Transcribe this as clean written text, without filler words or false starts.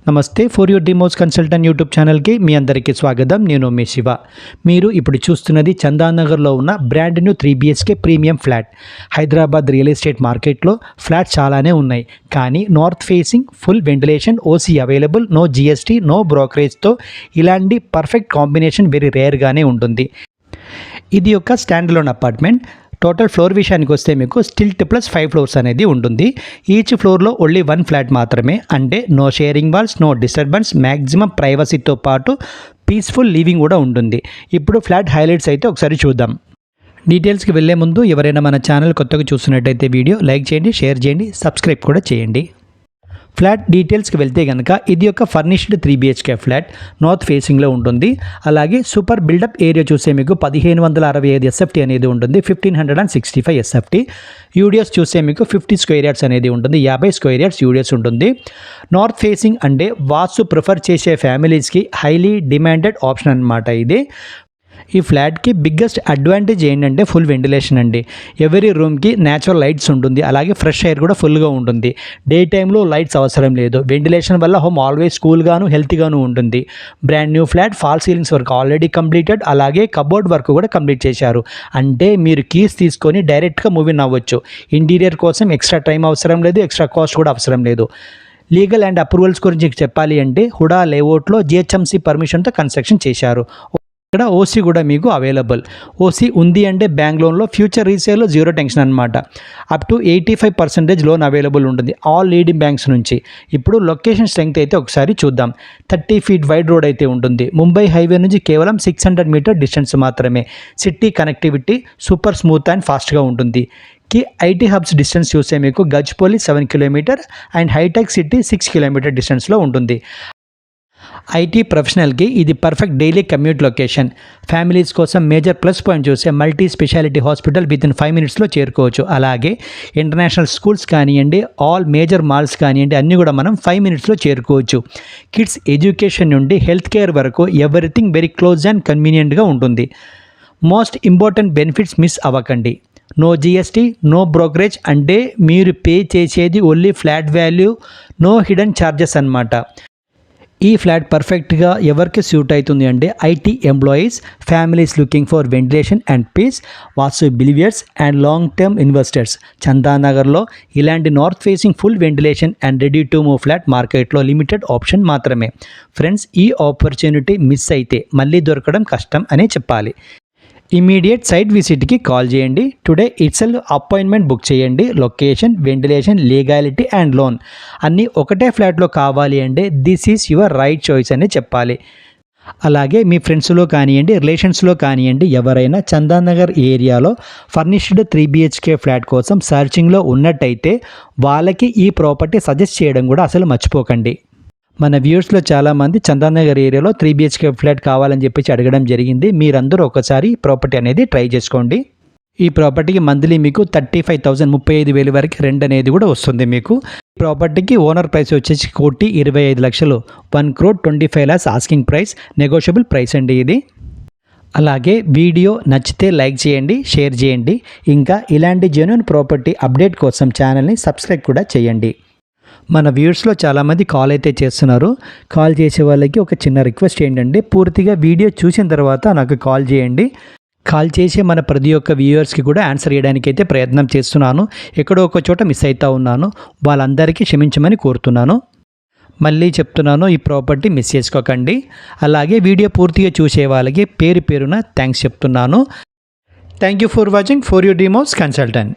నమస్తే for your Demos consultant YouTube ఛానల్కి మీ అందరికీ స్వాగతం. నేను మీ శివ. మీరు ఇప్పుడు చూస్తున్నది చందానగర్లో ఉన్న brand new 3BHK premium flat. Hyderabad real estate మార్కెట్లో ఫ్లాట్ చాలానే ఉన్నాయి, కానీ north facing, full ventilation, OC available, no GST, no బ్రోకరేజ్తో ఇలాంటి పర్ఫెక్ట్ కాంబినేషన్ వెరీ రేర్గానే ఉంటుంది. ఇది ఒక standalone apartment. Total floor విషయానికి వస్తే మీకు స్టిల్ట్ ప్లస్ 5 ఫ్లోర్స్ అనేది ఉంటుంది. ఈచ్ ఫ్లోర్లో ఓన్లీ 1 ఫ్లాట్ మాత్రమే, అంటే no sharing walls, no disturbance, maximum ప్రైవసీతో పాటు పీస్ఫుల్ లివింగ్ కూడా ఉంటుంది. ఇప్పుడు ఫ్లాట్ హైలైట్స్ అయితే ఒకసారి చూద్దాం. డీటెయిల్స్కి వెళ్ళే ముందు ఎవరైనా మన ఛానల్ కొత్తగా చూస్తున్నట్టయితే వీడియో లైక్ చేయండి, షేర్ చేయండి, సబ్స్క్రైబ్ కూడా చేయండి. ఫ్లాట్ డీటెయిల్స్కి వెళ్తే కనుక ఇది ఒక ఫర్నిష్డ్ 3BHK ఫ్లాట్, నార్త్ ఫేసింగ్లో ఉంటుంది. అలాగే సూపర్ బిల్డప్ ఏరియా చూస్తే మీకు 1565 SFT అనేది ఉంటుంది, 1565 SFT. యూడిఎస్ చూస్తే మీకు 50 స్క్వేర్ యార్డ్స్ అనేది ఉంటుంది, 50 స్క్వేర్ యార్డ్స్ యూడిఎస్ ఉంటుంది. నార్త్ ఫేసింగ్ అంటే వాస్తు ప్రిఫర్ చేసే ఫ్యామిలీస్కి హైలీ డిమాండెడ్ ఆప్షన్ అనమాట ఇది. ఈ ఫ్లాట్కి బిగ్గెస్ట్ అడ్వాంటేజ్ ఏంటంటే ఫుల్ వెంటిలేషన్ అండి. ఎవరీ రూమ్కి న్యాచురల్ లైట్స్ ఉంటుంది, అలాగే ఫ్రెష్ ఎయిర్ కూడా ఫుల్గా ఉంటుంది. డే టైంలో లైట్స్ అవసరం లేదు. వెంటిలేషన్ వల్ల హోమ్ ఆల్వేస్ కూల్గాను హెల్తీగాను ఉంటుంది. Brand new flat, fall ceilings work already completed, అలాగే కబోర్డ్ వర్క్ కూడా కంప్లీట్ చేశారు. అంటే మీరు కీస్ తీసుకొని డైరెక్ట్గా మూవ్ ఇన్ అవ్వచ్చు. ఇంటీరియర్ కోసం ఎక్స్ట్రా టైం అవసరం లేదు, ఎక్స్ట్రా కాస్ట్ కూడా అవసరం లేదు. లీగల్ అండ్ అప్రూవల్స్ గురించి చెప్పాలి అంటే హుడా లేఅవుట్లో GHMC పర్మిషన్తో కన్స్ట్రక్షన్ చేశారు. ఇక్కడ ఓసీ కూడా మీకు అవైలబుల్. ఓసీ ఉంది అంటే బ్యాంక్ లోన్లో ఫ్యూచర్ రీసేల్లో జీరో టెన్షన్ అనమాట. అప్ టు 85% లోన్ అవైలబుల్ ఉంటుంది ఆల్ లీడింగ్ బ్యాంక్స్ నుంచి. ఇప్పుడు లొకేషన్ స్ట్రెంగ్త్ అయితే ఒకసారి చూద్దాం. 30 ఫీట్ వైడ్ రోడ్ అయితే ఉంటుంది. ముంబై హైవే నుంచి కేవలం 600 మీటర్ డిస్టెన్స్ మాత్రమే. City connectivity super smooth and ఫాస్ట్గా ఉంటుంది. ఐటీ హబ్స్ డిస్టెన్స్ చూస్తే మీకు గజ్పోలి 7 కిలోమీటర్ అండ్ హైటెక్ సిటీ 6 కిలోమీటర్ డిస్టెన్స్లో ఉంటుంది. ఐటీ ప్రొఫెషనల్కి ఇది perfect daily commute location. Families కోసం మేజర్ ప్లస్ పాయింట్ చూస్తే మల్టీ స్పెషాలిటీ హాస్పిటల్ వితిన్ 5 మినిట్స్లో చేరుకోవచ్చు. అలాగే ఇంటర్నేషనల్ స్కూల్స్ కానివ్వండి, ఆల్ మేజర్ మాల్స్ కానివ్వండి, అన్నీ కూడా మనం 5 మినిట్స్లో చేరుకోవచ్చు. కిడ్స్ ఎడ్యుకేషన్ నుండి హెల్త్ కేర్ వరకు ఎవ్రీథింగ్ వెరీ క్లోజ్ అండ్ కన్వీనియంట్గా ఉంటుంది. మోస్ట్ ఇంపార్టెంట్ బెనిఫిట్స్ మిస్ అవ్వకండి. నో జిఎస్టీ, నో బ్రోకరేజ్, అంటే మీరు పే చేసేది only flat value, no hidden charges అన్నమాట. ఈ ఫ్లాట్ పర్ఫెక్ట్గా ఎవరికి సూట్ అవుతుంది అంటే IT employees, families looking for ventilation and peace, vastu believers and long term investors. చందానగర్లో ఇలాంటి north facing full ventilation and ready to move flat మార్కెట్లో లిమిటెడ్ ఆప్షన్ మాత్రమే. ఫ్రెండ్స్, ఈ ఆపర్చునిటీ మిస్ అయితే మళ్ళీ దొరకడం కష్టం అనే చెప్పాలి. ఇమీడియట్ సైట్ విజిట్కి కాల్ చేయండి. టుడే ఇట్సెల్ఫ్ అపాయింట్మెంట్ బుక్ చేయండి. Location, ventilation, legality and loan అన్నీ ఒకటే ఫ్లాట్లో కావాలి అంటే this is your right choice అని చెప్పాలి. అలాగే మీ ఫ్రెండ్స్లో కానివ్వండి, రిలేషన్స్లో కానివ్వండి, ఎవరైనా చందానగర్ ఏరియాలో ఫర్నిష్డ్ 3BHK ఫ్లాట్ కోసం సర్చింగ్లో ఉన్నట్టయితే వాళ్ళకి ఈ ప్రాపర్టీ సజెస్ట్ చేయడం కూడా అసలు మర్చిపోకండి. మన వ్యూవర్స్లో చాలామంది చందానగర్ ఏరియాలో 3BHK ఫ్లాట్ కావాలని చెప్పేసి అడగడం జరిగింది. మీరందరూ ఒకసారి ప్రాపర్టీ అనేది ట్రై చేసుకోండి. ఈ ప్రాపర్టీకి మంత్లీ మీకు 35,000 35,000 వరకు రెంట్ అనేది కూడా వస్తుంది. మీకు ఈ ప్రాపర్టీకి ఓనర్ ప్రైస్ వచ్చేసి 1,25,00,000, 1,25 lakhs asking price, negotiable price అండి ఇది. అలాగే వీడియో నచ్చితే లైక్ చేయండి, షేర్ చేయండి. ఇంకా ఇలాంటి జెన్యూన్ ప్రాపర్టీ అప్డేట్ కోసం ఛానల్ని సబ్స్క్రైబ్ కూడా చేయండి. మన వ్యూవర్స్లో చాలామంది కాల్ అయితే చేస్తున్నారు. కాల్ చేసే వాళ్ళకి ఒక చిన్న రిక్వెస్ట్ ఏంటంటే పూర్తిగా వీడియో చూసిన తర్వాత నాకు కాల్ చేయండి. కాల్ చేసే మన ప్రతి ఒక్క వ్యూవర్స్కి కూడా ఆన్సర్ చేయడానికి అయితే ప్రయత్నం చేస్తున్నాను. ఎక్కడో ఒక చోట మిస్ అవుతూ ఉన్నాను, వాళ్ళందరికీ క్షమించమని కోరుతున్నాను. మళ్ళీ చెప్తున్నాను, ఈ ప్రాపర్టీ మిస్ చేసుకోకండి. అలాగే వీడియో పూర్తిగా చూసే వాళ్ళకి పేరు పేరున థ్యాంక్స్ చెప్తున్నాను. Thank you for watching for your Demos consultant.